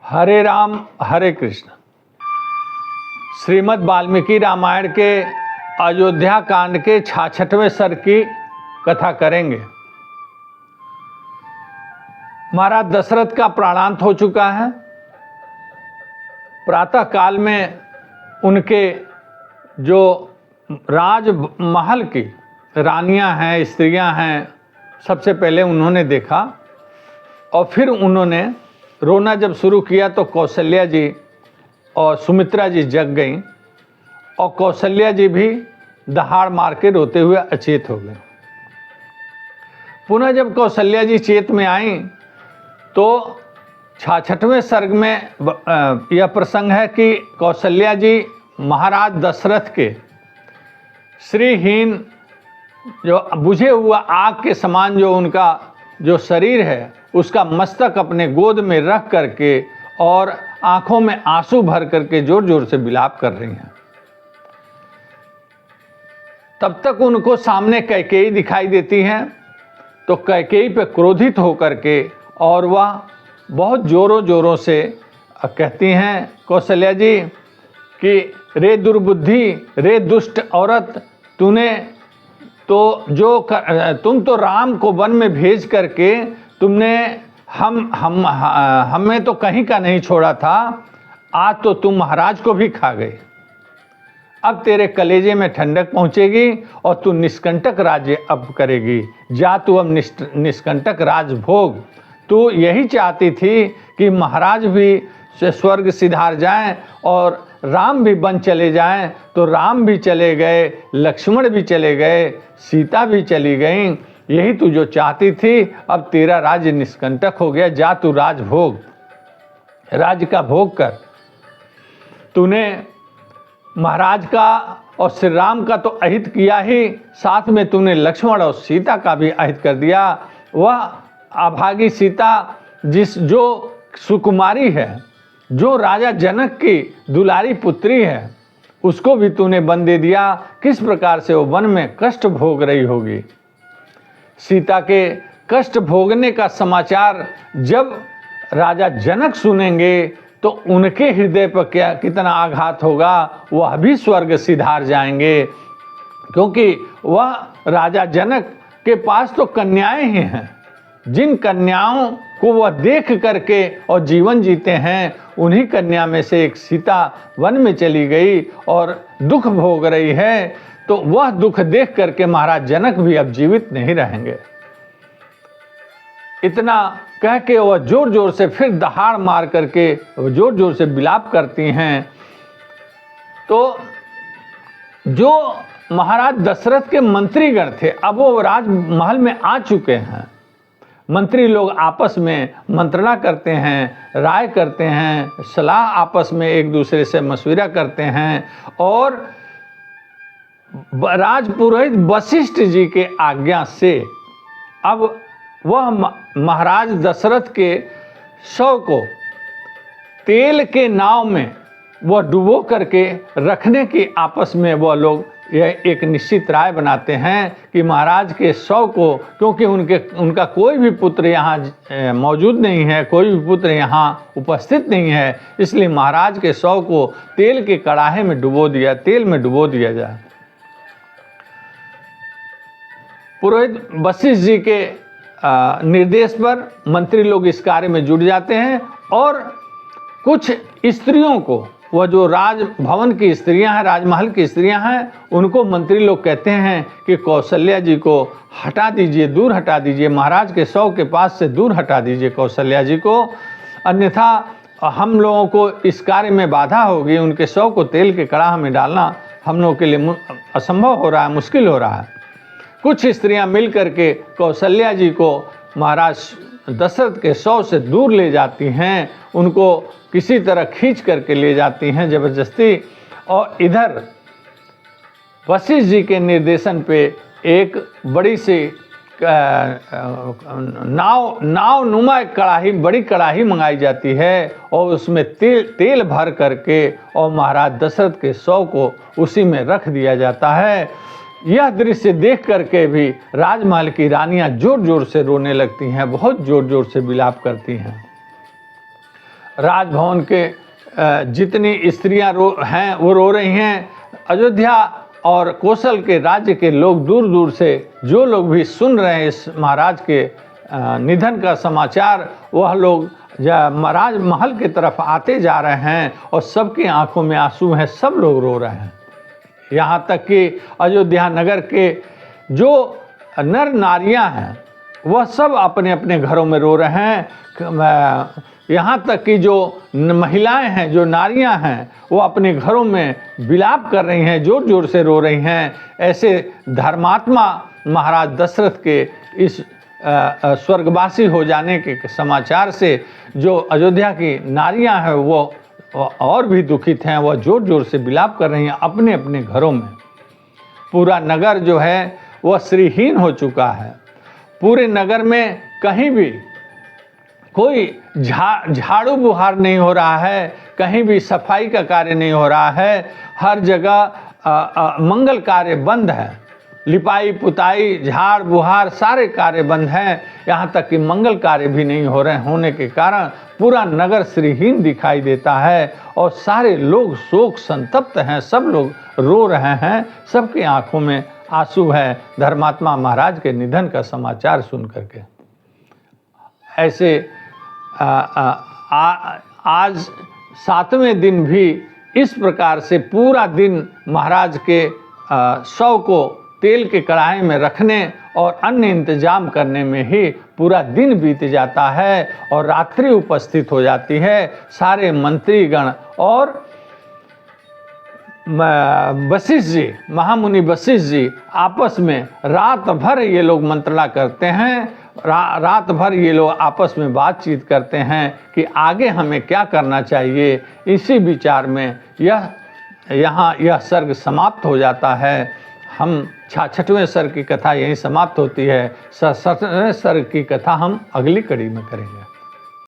हरे राम हरे कृष्ण। श्रीमद् वाल्मीकि रामायण के अयोध्या कांड के 66वें सर्ग की कथा करेंगे। महाराज दशरथ का प्राणांत हो चुका है। प्रातः काल में उनके जो राजमहल की रानियां हैं, स्त्रियां हैं, सबसे पहले उन्होंने देखा और फिर उन्होंने रोना जब शुरू किया तो कौशल्या जी और सुमित्रा जी जग गईं और कौशल्या जी भी दहाड़ मार के रोते हुए अचेत हो गए। पुनः जब कौशल्या जी चेत में आईं तो 66वें सर्ग में यह प्रसंग है कि कौशल्या जी महाराज दशरथ के श्रीहीन जो बुझे हुआ आग के समान जो उनका जो शरीर है उसका मस्तक अपने गोद में रख करके और आंखों में आंसू भर करके जोर जोर से विलाप कर रही हैं। तब तक उनको सामने कैकेयी दिखाई देती हैं तो कैकेयी पे क्रोधित होकर के और वह बहुत जोरों जोरों से कहती हैं कौशल्या जी कि रे दुर्बुद्धि, रे दुष्ट औरत, तुम तो राम को वन में भेज करके तुमने हमें तो कहीं का नहीं छोड़ा था, आज तो तुम महाराज को भी खा गए। अब तेरे कलेजे में ठंडक पहुंचेगी और तू निष्कंटक राज्य अब करेगी। जा तू अब निष्कंटक राज भोग। तू यही चाहती थी कि महाराज भी स्वर्ग सिधार जाएं और राम भी वन चले जाएं, तो राम भी चले गए, लक्ष्मण भी चले गए, सीता भी चली गई। यही तू जो चाहती थी, अब तेरा राज्य निष्कंटक हो गया। जा तू राज भोग, राज्य का भोग कर। तूने महाराज का और श्री राम का तो अहित किया ही, साथ में तूने लक्ष्मण और सीता का भी अहित कर दिया। वह अभागी सीता जो सुकुमारी है, जो राजा जनक की दुलारी पुत्री है, उसको भी तूने वन दे दिया। किस प्रकार से वो वन में कष्ट भोग रही होगी। सीता के कष्ट भोगने का समाचार जब राजा जनक सुनेंगे तो उनके हृदय पर कितना आघात होगा। वह भी स्वर्ग सिधार जाएंगे, क्योंकि वह राजा जनक के पास तो कन्याएं ही हैं। जिन कन्याओं को वह देख करके और जीवन जीते हैं, उन्हीं कन्या में से एक सीता वन में चली गई और दुख भोग रही है। तो वह दुख देख करके महाराज जनक भी अब जीवित नहीं रहेंगे। इतना कह के वह जोर जोर से फिर दहाड़ मार करके जोर जोर से विलाप करती हैं। तो जो महाराज दशरथ के मंत्रीगण थे, अब वो राजमहल में आ चुके हैं। मंत्री लोग आपस में मंत्रणा करते हैं, राय करते हैं, सलाह आपस में एक दूसरे से मशविरा करते हैं और राजपुरोहित वशिष्ठ जी के आज्ञा से अब वह महाराज दशरथ के शव को तेल के नाव में वह डुबो करके रखने की आपस में वह लोग यह एक निश्चित राय बनाते हैं कि महाराज के शव को, क्योंकि उनका कोई भी पुत्र यहाँ मौजूद नहीं है, कोई भी पुत्र यहाँ उपस्थित नहीं है, इसलिए महाराज के शव को तेल के कड़ाहे में तेल में डुबो दिया जाए। पुरोहित वशिष्ठ जी के निर्देश पर मंत्री लोग इस कार्य में जुट जाते हैं और कुछ स्त्रियों को, वह जो राजभवन की स्त्रियां हैं, राजमहल की स्त्रियां हैं, उनको मंत्री लोग कहते हैं कि कौशल्या जी को हटा दीजिए, दूर हटा दीजिए, महाराज के शव के पास से दूर हटा दीजिए कौशल्या जी को, अन्यथा हम लोगों को इस कार्य में बाधा होगी। उनके शव को तेल के कड़ाह में डालना हम लोगों के लिए असंभव हो रहा है, मुश्किल हो रहा है। कुछ स्त्रियां मिल करके कौशल्या जी को महाराज दशरथ के शव से दूर ले जाती हैं, उनको किसी तरह खींच करके ले जाती हैं ज़बरदस्ती। और इधर वशिष्ठ जी के निर्देशन पे एक बड़ी सी नाव नुमा एक बड़ी कड़ाही मंगाई जाती है और उसमें तेल भर करके और महाराज दशरथ के शव को उसी में रख दिया जाता है। यह दृश्य देख करके भी राजमहल की रानियां जोर जोर से रोने लगती हैं, बहुत जोर जोर से विलाप करती हैं। राजभवन के जितनी स्त्रियां हैं वो रो रही हैं। अयोध्या और कोसल के राज्य के लोग दूर दूर से जो लोग भी सुन रहे हैं इस महाराज के निधन का समाचार, वह लोग महाराज महल की तरफ आते जा रहे हैं और सबकी आंखों में आंसू हैं, सब लोग रो रहे हैं। यहाँ तक कि अयोध्या नगर के जो नर नारियां हैं वह सब अपने अपने घरों में रो रहे हैं। यहाँ तक कि जो महिलाएं हैं, जो नारियां हैं, वो अपने घरों में विलाप कर रही हैं, जोर जोर से रो रही हैं। ऐसे धर्मात्मा महाराज दशरथ के इस स्वर्गवासी हो जाने के समाचार से जो अयोध्या की नारियां हैं वो और भी दुखित हैं। वह जोर जोर से विलाप कर रही हैं अपने अपने घरों में। पूरा नगर जो है वह श्रीहीन हो चुका है। पूरे नगर में कहीं भी कोई झाड़ू बुहार नहीं हो रहा है, कहीं भी सफाई का कार्य नहीं हो रहा है। हर जगह मंगल कार्य बंद है। लिपाई पुताई झाड़ बुहार सारे कार्य बंद हैं। यहाँ तक कि मंगल कार्य भी नहीं हो रहे होने के कारण पूरा नगर श्रीहीन दिखाई देता है और सारे लोग शोक संतप्त हैं, सब लोग रो रहे हैं, सबकी आंखों में आंसू है धर्मात्मा महाराज के निधन का समाचार सुन करके। ऐसे आज 7वें दिन भी इस प्रकार से पूरा दिन महाराज के शव को तेल के कढ़ाई में रखने और अन्य इंतजाम करने में ही पूरा दिन बीत जाता है और रात्रि उपस्थित हो जाती है। सारे मंत्रीगण और वशिष्ठ जी, महामुनि वशिष्ठ जी आपस में रात भर ये लोग मंत्रणा करते हैं। रात भर ये लोग आपस में बातचीत करते हैं कि आगे हमें क्या करना चाहिए। इसी विचार में यह सर्ग समाप्त हो जाता है। हम 66वें सर्ग की कथा यहीं समाप्त होती है। 67वें सर्ग की कथा हम अगली कड़ी में करेंगे।